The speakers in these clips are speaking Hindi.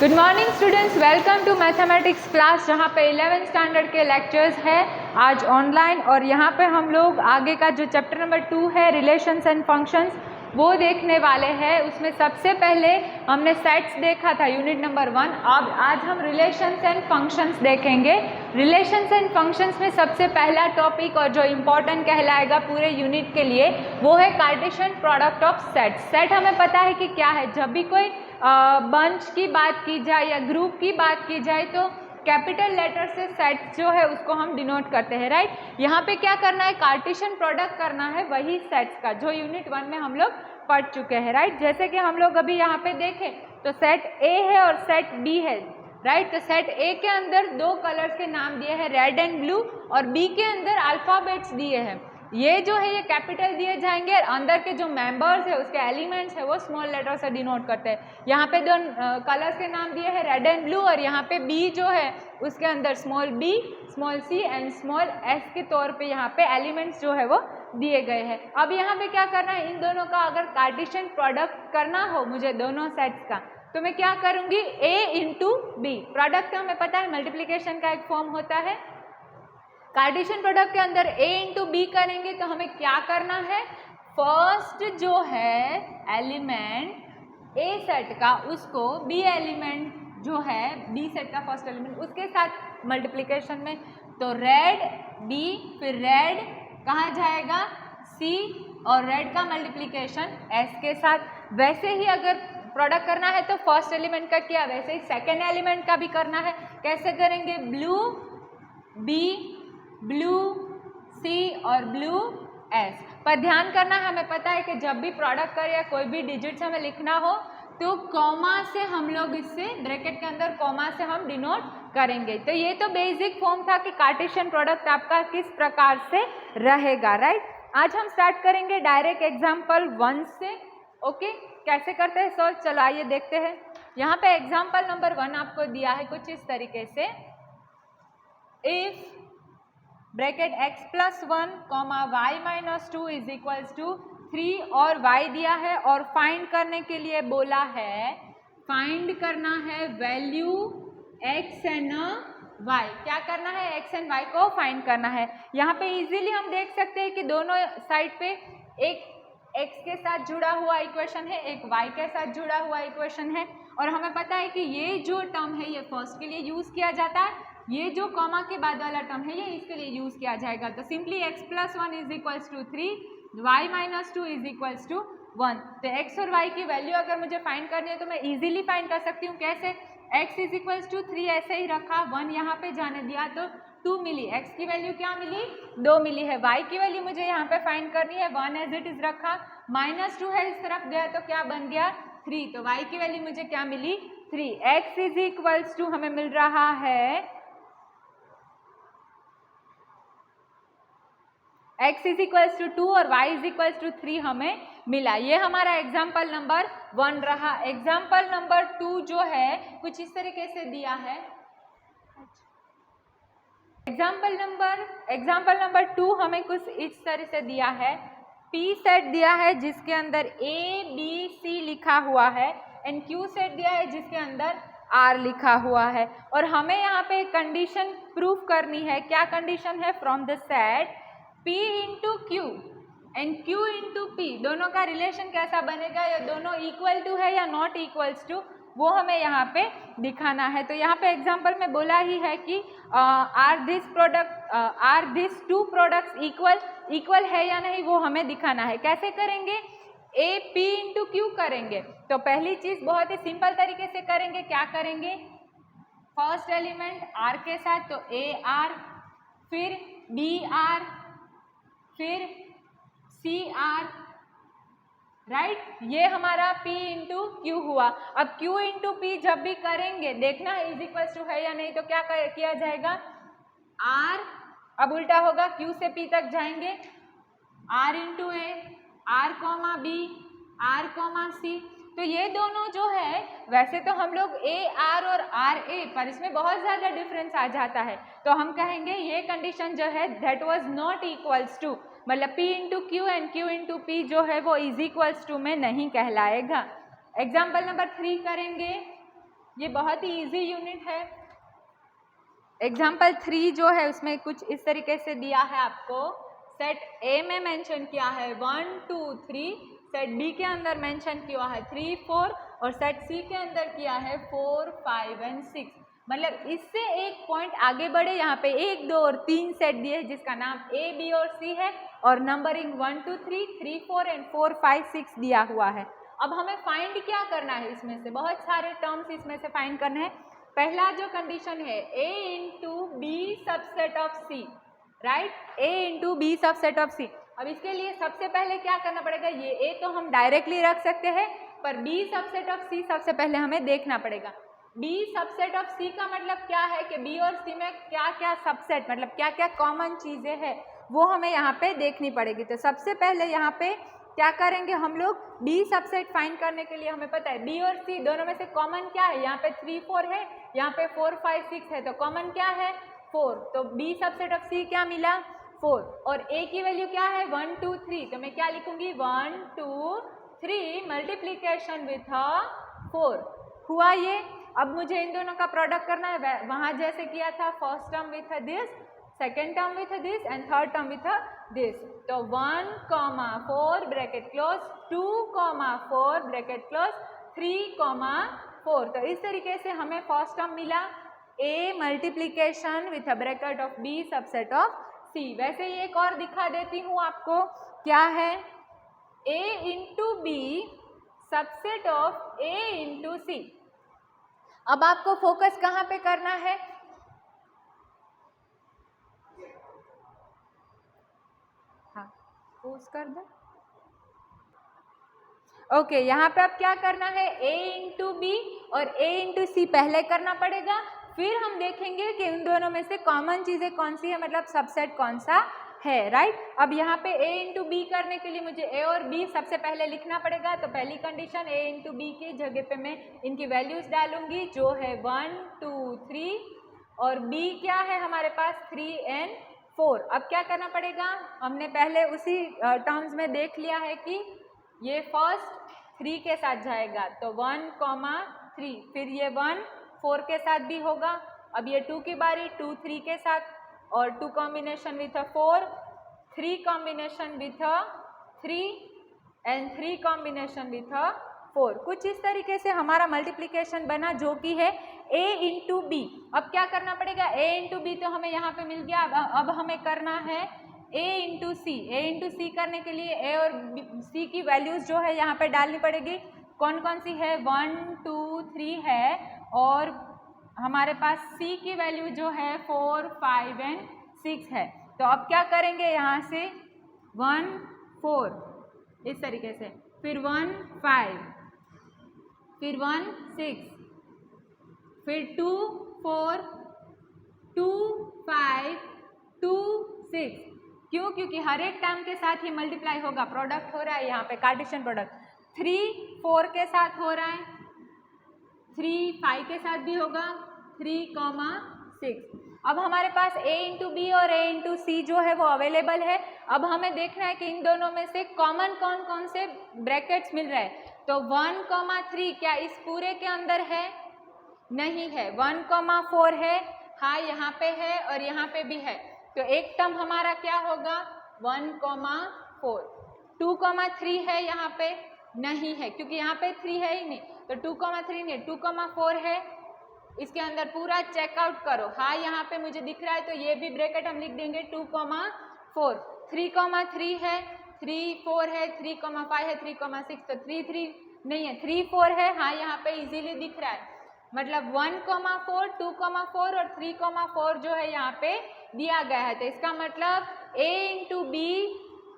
Good morning students, welcome to mathematics class, जहाँ पे 11th स्टैंडर्ड के लेक्चर्स है आज ऑनलाइन। और यहाँ पे हम लोग आगे का जो चैप्टर नंबर 2 है रिलेशंस एंड फंक्शंस वो देखने वाले हैं। उसमें सबसे पहले हमने सेट्स देखा था यूनिट नंबर 1। अब आज हम रिलेशंस एंड फंक्शंस देखेंगे। रिलेशंस एंड फंक्शंस में सबसे पहला टॉपिक और जो इम्पोर्टेंट कहलाएगा पूरे यूनिट के लिए वो है Cartesian product of sets. Set हमें पता है कि क्या है। जब भी कोई बंच की बात की जाए या ग्रुप की बात की जाए तो कैपिटल लेटर से सेट जो है उसको हम डिनोट करते हैं, राइट। यहाँ पे क्या करना है, कार्टेशियन प्रोडक्ट करना है वही सेट्स का जो यूनिट 1 में हम लोग पढ़ चुके हैं, राइट। जैसे कि हम लोग अभी यहाँ पे देखें तो सेट ए है और सेट बी है, राइट। तो सेट ए के अंदर दो कलर्स के नाम दिए हैं, रेड एंड ब्लू, और बी के अंदर अल्फाबेट्स दिए हैं। ये जो है ये कैपिटल दिए जाएंगे और अंदर के जो मेंबर्स है उसके एलिमेंट्स है वो स्मॉल लेटर से डिनोट करते हैं। यहाँ पे दो कलर्स के नाम दिए हैं, रेड एंड ब्लू, और यहाँ पे बी जो है उसके अंदर small b, small c and small s के तौर पे यहाँ पे एलिमेंट्स जो है वो दिए गए हैं। अब यहाँ पे क्या करना है, इन दोनों का अगर कार्टेशियन प्रोडक्ट करना हो मुझे दोनों सेट्स का, तो मैं क्या करूँगी, ए इंटू बी। प्रोडक्ट हमें पता है मल्टीप्लीकेशन का एक फॉर्म होता है। कार्टेशियन प्रोडक्ट के अंदर a इंटू बी करेंगे तो हमें क्या करना है, फर्स्ट जो है एलिमेंट a सेट का उसको b एलिमेंट जो है b सेट का फर्स्ट एलिमेंट उसके साथ मल्टीप्लिकेशन में, तो रेड b फिर रेड कहाँ जाएगा c और रेड का मल्टीप्लिकेशन s के साथ। वैसे ही अगर प्रोडक्ट करना है तो फर्स्ट एलिमेंट का किया, वैसे ही सेकेंड एलिमेंट का भी करना है। कैसे करेंगे, ब्लू b ब्लू सी और ब्लू एस। पर ध्यान करना है, हमें पता है कि जब भी प्रोडक्ट कर या कोई भी डिजिट्स हमें लिखना हो तो कॉमा से हम लोग इससे ब्रैकेट के अंदर कॉमा से हम डिनोट करेंगे। तो ये तो बेसिक फॉर्म था कि कार्टेशियन प्रोडक्ट आपका किस प्रकार से रहेगा, राइट। आज हम स्टार्ट करेंगे डायरेक्ट एग्जाम्पल 1 से। ओके, कैसे करते हैं सॉल्व, चलो आइए देखते हैं। यहाँ पे एग्जाम्पल नंबर 1 आपको दिया है कुछ इस तरीके से, if bracket x plus 1 comma y minus 2 is equals to 3 और y दिया है, और फाइंड करने के लिए बोला है, फाइंड करना है वैल्यू x एंड y। क्या करना है, x एंड y को फाइंड करना है। यहाँ पे इजीली हम देख सकते हैं कि दोनों साइड पे एक x के साथ जुड़ा हुआ इक्वेशन है, एक y के साथ जुड़ा हुआ इक्वेशन है, और हमें पता है कि ये जो टर्म है ये फर्स्ट के लिए यूज किया जाता है, ये जो कॉमा के बाद वाला टर्म है ये इसके लिए यूज किया जाएगा। तो simply x plus 1 is equals to 3, y minus 2 is equals to 1। तो x और y की वैल्यू अगर मुझे फाइंड करनी है तो मैं इजीली फाइंड कर सकती हूँ। कैसे, x इज इक्वल्स टू 3 ऐसे ही रखा, 1 यहाँ पे जाने दिया तो 2 मिली। x की वैल्यू क्या मिली, 2 मिली है। y की वैल्यू मुझे यहाँ पे फाइंड करनी है, 1 एज इट इज रखा, माइनस 2 है इस तरफ गया तो क्या बन गया 3, तो y की वैल्यू मुझे क्या मिली 3। x इज इक्वल्स टू हमें मिल रहा है x इज इक्वल्स टू 2 और y इज इक्वल्स टू 3 हमें मिला। ये हमारा एग्जाम्पल नंबर 1 रहा। एग्जाम्पल नंबर 2 जो है कुछ इस तरीके से दिया है। एग्जाम्पल नंबर 2 हमें कुछ इस तरह से दिया है, P सेट दिया है जिसके अंदर A B C लिखा हुआ है, एंड Q सेट दिया है जिसके अंदर R लिखा हुआ है, और हमें यहाँ पे कंडीशन प्रूफ करनी है। क्या कंडीशन है, from the set P into Q and Q into P दोनों का रिलेशन कैसा बनेगा, या दोनों इक्वल टू है या नॉट इक्वल्स टू, वो हमें यहाँ पे दिखाना है। तो यहाँ पे एग्जाम्पल में बोला ही है कि are this two products equal है या नहीं, वो हमें दिखाना है। कैसे करेंगे, A P इंटू क्यू करेंगे। तो पहली चीज बहुत ही सिंपल तरीके से करेंगे, क्या करेंगे, फर्स्ट एलिमेंट R के साथ तो A R, फिर B R, फिर सी आर, राइट। ये हमारा P इंटू क्यू हुआ। अब Q इंटू P जब भी करेंगे देखना है इज इक्वल्स टू है या नहीं, तो क्या किया जाएगा, R, अब उल्टा होगा, Q से P तक जाएंगे, R into A, R comma B, R comma C। तो ये दोनों जो है, वैसे तो हम लोग A R और R A, पर इसमें बहुत ज़्यादा डिफरेंस आ जाता है, तो हम कहेंगे ये कंडीशन जो है that was not equals to, मतलब P into Q and Q into P जो है वो इज इक्वल्स टू में नहीं कहलाएगा। एग्जाम्पल नंबर 3 करेंगे, ये बहुत ही इजी यूनिट है। एग्जाम्पल 3 जो है उसमें कुछ इस तरीके से दिया है आपको। सेट ए में मेंशन किया है 1 2 3, सेट बी के अंदर मेंशन किया है 3 4 और सेट सी के अंदर किया है 4 5 एंड 6। मतलब इससे एक पॉइंट आगे बढ़े, यहाँ पे 1 2 और 3 सेट दिए हैं जिसका नाम ए बी और सी है और नंबरिंग 1 2 3 3 4 एंड 4 5 6 दिया हुआ है। अब हमें फाइंड क्या करना है, इसमें से बहुत सारे टर्म्स इसमें से फाइंड करने हैं। पहला जो कंडीशन है A into B subset of c, right, A into B subset of c. अब इसके लिए सबसे पहले क्या करना पड़ेगा, ये A तो हम डायरेक्टली रख सकते हैं पर B सबसेट ऑफ C सबसे पहले हमें देखना पड़ेगा। B सबसेट ऑफ C का मतलब क्या है कि B और C में क्या क्या सबसेट, मतलब क्या क्या कॉमन चीज़ें हैं वो हमें यहाँ पे देखनी पड़ेगी। तो सबसे पहले यहाँ पे क्या करेंगे हम लोग, B सबसेट फाइंड करने के लिए हमें पता है B और C दोनों में से कॉमन क्या है, यहाँ पे 3 4 है, यहाँ पे 4 5 6 है, तो कॉमन क्या है 4, तो B सबसेट ऑफ C क्या मिला 4 और A की वैल्यू क्या है 1 2 3, तो मैं क्या लिखूंगी 1 2 3 मल्टीप्लीकेशन विथ 4 हुआ ये। अब मुझे इन दोनों का प्रोडक्ट करना है, वहाँ जैसे किया था first term with this, second term with this and third term with this. तो 1 4 ब्रैकेट क्लोज, 2 4 ब्रैकेट क्लोज, 3 4। तो इस तरीके से हमें फर्स्ट टर्म मिला A multiplication with a bracket of B subset of C। वैसे ही एक और दिखा देती हूँ आपको, क्या है A into B subset of A into C। अब आपको फोकस कहाँ पे करना है, हाँ पोज कर दो। ओके, यहाँ पे अब क्या करना है A इंटू बी और A इंटू सी पहले करना पड़ेगा, फिर हम देखेंगे कि उन दोनों में से कॉमन चीज़ें कौन सी है, मतलब सबसेट कौन सा है, राइट। अब यहाँ पे A इंटू बी करने के लिए मुझे A और B सबसे पहले लिखना पड़ेगा। तो पहली कंडीशन A इंटू बी की जगह पे मैं इनकी वैल्यूज डालूंगी जो है 1 2 3 और B क्या है हमारे पास 3 एंड 4। अब क्या करना पड़ेगा, हमने पहले उसी टर्म्स में देख लिया है कि ये फर्स्ट 3 के साथ जाएगा तो 1 3, फिर ये 1 4 के साथ भी होगा। अब ये 2 की बारी 2 3 के साथ और 2 combination with 4, 3 combination with 3 and 3 combination with 4। कुछ इस तरीके से हमारा मल्टीप्लिकेशन बना जो कि है A इंटू बी। अब क्या करना पड़ेगा, A इंटू बी तो हमें यहाँ पे मिल गया, अब हमें करना है A into c. A into c करने के लिए A और C की वैल्यूज जो है यहाँ पे डालनी पड़ेगी। कौन कौन सी है, 1 2 3 है और हमारे पास C की वैल्यू जो है 4 5 एंड 6 है। तो अब क्या करेंगे, यहाँ से 1 4 इस तरीके से, फिर 1 5, फिर 1 6, फिर 2 4 2 5 2 6। क्यों, क्योंकि हर एक टर्म के साथ ही मल्टीप्लाई होगा, प्रोडक्ट हो रहा है यहाँ पे कार्टेशियन प्रोडक्ट। 3 4 के साथ हो रहा है, 3 5 के साथ भी होगा, 3 6। अब हमारे पास A इंटू बी और A इंटू सी जो है वो अवेलेबल है। अब हमें देखना है कि इन दोनों में से कॉमन कौन कौन से ब्रैकेट्स मिल रहे हैं। तो 1 3 क्या इस पूरे के अंदर है, नहीं है। 1 4 है, हाँ यहाँ पे है और यहाँ पे भी है। तो एक टर्म हमारा क्या होगा 1 4। 2 3 है यहाँ पे, नहीं है क्योंकि यहाँ पे 3 है ही नहीं, तो 2 3 नहीं, 2 4 है। इसके अंदर पूरा चेकआउट करो, हाँ यहाँ पे मुझे दिख रहा है, तो ये भी ब्रैकेट हम लिख देंगे 2 4। 3 3 है, 3 4 है, 3 5 है, 3 6, तो 3 3 नहीं है, 3 4 है, हाँ यहाँ पे इजीली दिख रहा है। मतलब 1 4 2 4 और 3 4 जो है यहाँ पे दिया गया है। तो इसका मतलब A इंटू बी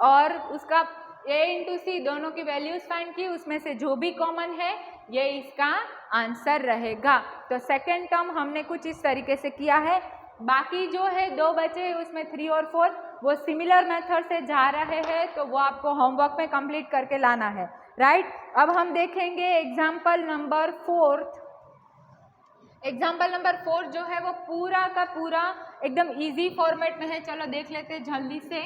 और उसका A इंटू सी दोनों की वैल्यूज फाइंड की, उसमें से जो भी कॉमन है ये इसका आंसर रहेगा। तो सेकेंड टर्म हमने कुछ इस तरीके से किया है। बाकी जो है 2 बचे उसमें 3 और 4 वो सिमिलर मेथड से जा रहे हैं, तो वो आपको होमवर्क में कंप्लीट करके लाना है, राइट। अब हम देखेंगे एग्जाम्पल नंबर 4। एग्जाम्पल नंबर 4 जो है वो पूरा का पूरा एकदम इजी फॉर्मेट में है। चलो देख लेते हैं जल्दी से।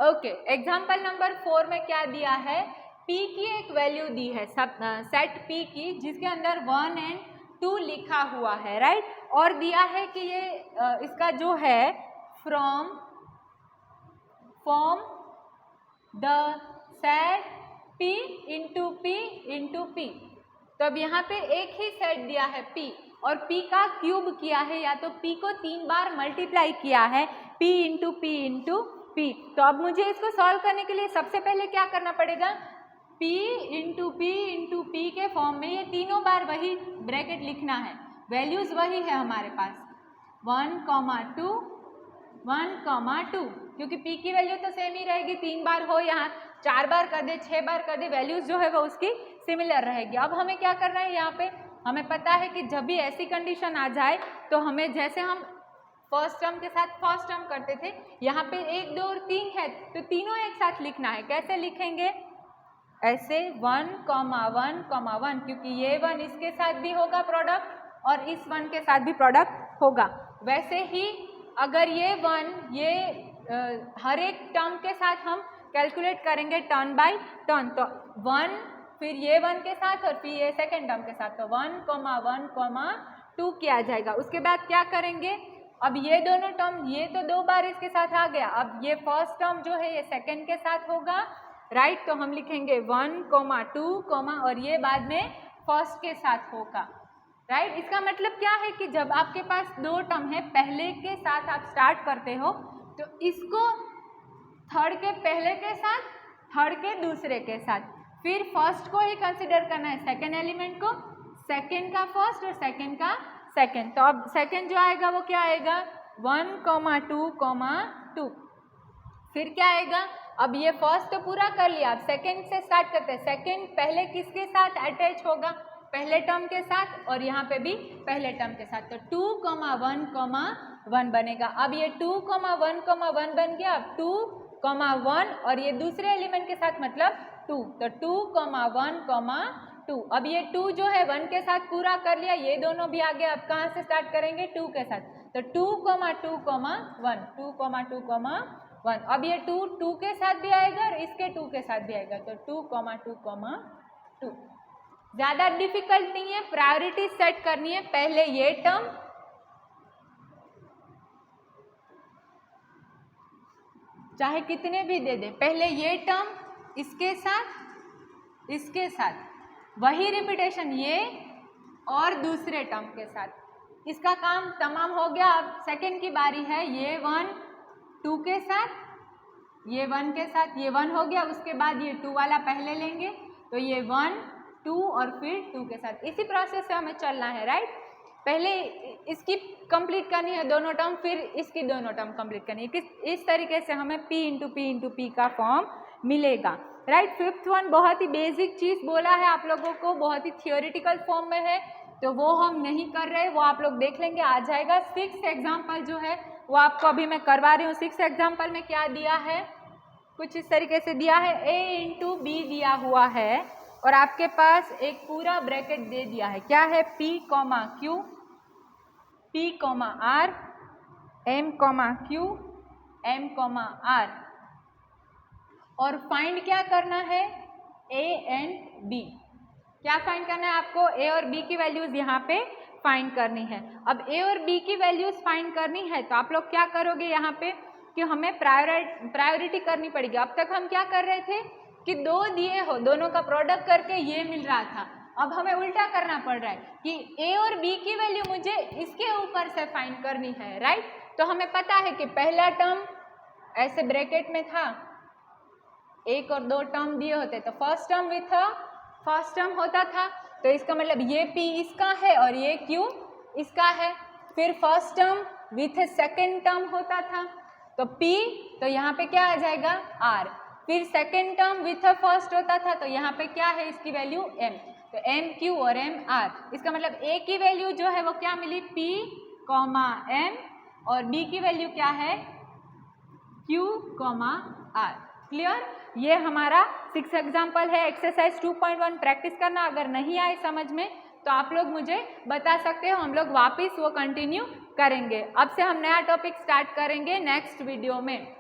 ओके, एग्जाम्पल नंबर 4 में क्या दिया है, P की एक वैल्यू दी है सेट P की, जिसके अंदर 1 and 2 लिखा हुआ है, राइट। और दिया है कि ये इसका जो है from the set P into P into P। तो अब यहाँ पे एक ही सेट दिया है P और P का क्यूब किया है, या तो P को 3 बार मल्टीप्लाई किया है P into P into P। तो अब मुझे इसको सॉल्व करने के लिए सबसे पहले क्या करना पड़ेगा, P इंटू P के फॉर्म में ये तीनों बार वही ब्रैकेट लिखना है, वैल्यूज वही है हमारे पास 1, 2, 1, 2, क्योंकि P की वैल्यू तो सेम ही रहेगी, 3 बार हो यहाँ 4 बार कर दे 6 बार कर दे, वैल्यूज जो है वो उसकी सिमिलर रहेगी। अब हमें क्या करना है, यहाँ पे हमें पता है कि जब भी ऐसी कंडीशन आ जाए तो हमें, जैसे हम फर्स्ट टर्म के साथ फर्स्ट टर्म करते थे, यहाँ पे 1, 2 और 3 है तो तीनों एक साथ लिखना है। कैसे लिखेंगे, ऐसे 1, 1, क्योंकि ये 1 इसके साथ भी होगा प्रोडक्ट और इस 1 के साथ भी प्रोडक्ट होगा। वैसे ही अगर ये 1 ये हर एक टर्म के साथ हम कैलकुलेट करेंगे टर्न बाय टर्न, तो 1 फिर ये 1 के साथ और फिर ये सेकेंड टर्म के साथ, तो 1, 1, 2 किया जाएगा। उसके बाद क्या करेंगे, अब ये दोनों टर्म, ये तो 2 बार इसके साथ आ गया, अब ये फर्स्ट टर्म जो है ये सेकेंड के साथ होगा, राइट। तो हम लिखेंगे 1, 2, और ये बाद में फर्स्ट के साथ होगा, राइट। इसका मतलब क्या है कि जब आपके पास 2 टर्म है, पहले के साथ आप स्टार्ट करते हो तो इसको थर्ड के पहले के साथ, थर्ड के दूसरे के साथ, फिर फर्स्ट को ही कंसिडर करना है, सेकेंड एलिमेंट को, सेकेंड का फर्स्ट और सेकेंड का सेकेंड। तो अब सेकेंड जो आएगा वो क्या आएगा 1, 2, 2। फिर क्या आएगा, अब ये फर्स्ट तो पूरा कर लिया, अब सेकेंड से स्टार्ट करते हैं। सेकेंड पहले किसके साथ अटैच होगा, पहले टर्म के साथ, और यहाँ पे भी पहले टर्म के साथ, तो 2, 1, 1 बनेगा। अब ये 2, 1, 1 बन गया, अब 2, 1 और ये दूसरे एलिमेंट के साथ मतलब 2, तो 2, 1, 2। अब ये 2 जो है 1 के साथ पूरा कर लिया, ये दोनों भी आ गया। अब कहाँ से स्टार्ट करेंगे, 2 के साथ, तो 2, 2, 1, 2, 2, 1। अब ये 2 2 के साथ भी आएगा और इसके 2 के साथ भी आएगा, तो 2, 2, 2। ज़्यादा डिफिकल्ट नहीं है, प्रायोरिटी सेट करनी है, पहले ये टर्म, चाहे कितने भी दे दे, पहले ये टर्म इसके साथ वही रिपीटेशन ये और दूसरे टर्म के साथ, इसका काम तमाम हो गया। अब सेकेंड की बारी है, ये 1, 2 के साथ, ये 1 के साथ, ये 1 हो गया, उसके बाद ये 2 वाला पहले लेंगे, तो ये 1, 2 और फिर 2 के साथ, इसी प्रोसेस से हमें चलना है, राइट। पहले इसकी कंप्लीट करनी है दोनों टर्म, फिर इसकी दोनों टर्म कंप्लीट करनी है, इस तरीके से हमें P इंटू P का फॉर्म मिलेगा, राइट। फिफ्थ वन बहुत ही बेसिक चीज़ बोला है आप लोगों को, बहुत ही थियोरिटिकल फॉर्म में है, तो वो हम नहीं कर रहे, वो आप लोग देख लेंगे, आ जाएगा। 6th एग्जाम्पल जो है वो आपको अभी मैं करवा रही हूँ। 6th एग्जाम्पल में क्या दिया है, कुछ इस तरीके से दिया है, A इंटू B दिया हुआ है और आपके पास एक पूरा ब्रैकेट दे दिया है, क्या है, P, Q, P, R, M, Q, M, R, और फाइंड क्या करना है, A एंड B। क्या फाइंड करना है आपको, A और B की वैल्यूज़ यहाँ पे फाइंड करनी है। अब A और B की वैल्यूज़ फाइंड करनी है तो आप लोग क्या करोगे यहाँ पे कि हमें प्रायोरिटी करनी पड़ेगी। अब तक हम क्या कर रहे थे कि 2 दिए हो, दोनों का प्रोडक्ट करके ये मिल रहा था, अब हमें उल्टा करना पड़ रहा है कि A और B की वैल्यू मुझे इसके ऊपर से फाइंड करनी है, राइट। तो हमें पता है कि पहला टर्म ऐसे ब्रैकेट में था, 1 और 2 टर्म दिए होते तो first term with first term होता था, तो इसका मतलब ये P इसका है और ये Q इसका है। फिर first term with second term होता था तो P, तो यहाँ पे क्या आ जाएगा R। फिर सेकेंड टर्म विथ फर्स्ट होता था तो यहाँ पे क्या है इसकी वैल्यू M, तो M Q और M R। इसका मतलब A की वैल्यू जो है वो क्या मिली, P, M, और B की वैल्यू क्या है, Q, R। क्लियर, ये हमारा 6 एग्जाम्पल है। एक्सरसाइज 2.1 प्रैक्टिस करना, अगर नहीं आए समझ में तो आप लोग मुझे बता सकते हो, हम लोग वापस वो कंटिन्यू करेंगे। अब से हम नया टॉपिक स्टार्ट करेंगे नेक्स्ट वीडियो में।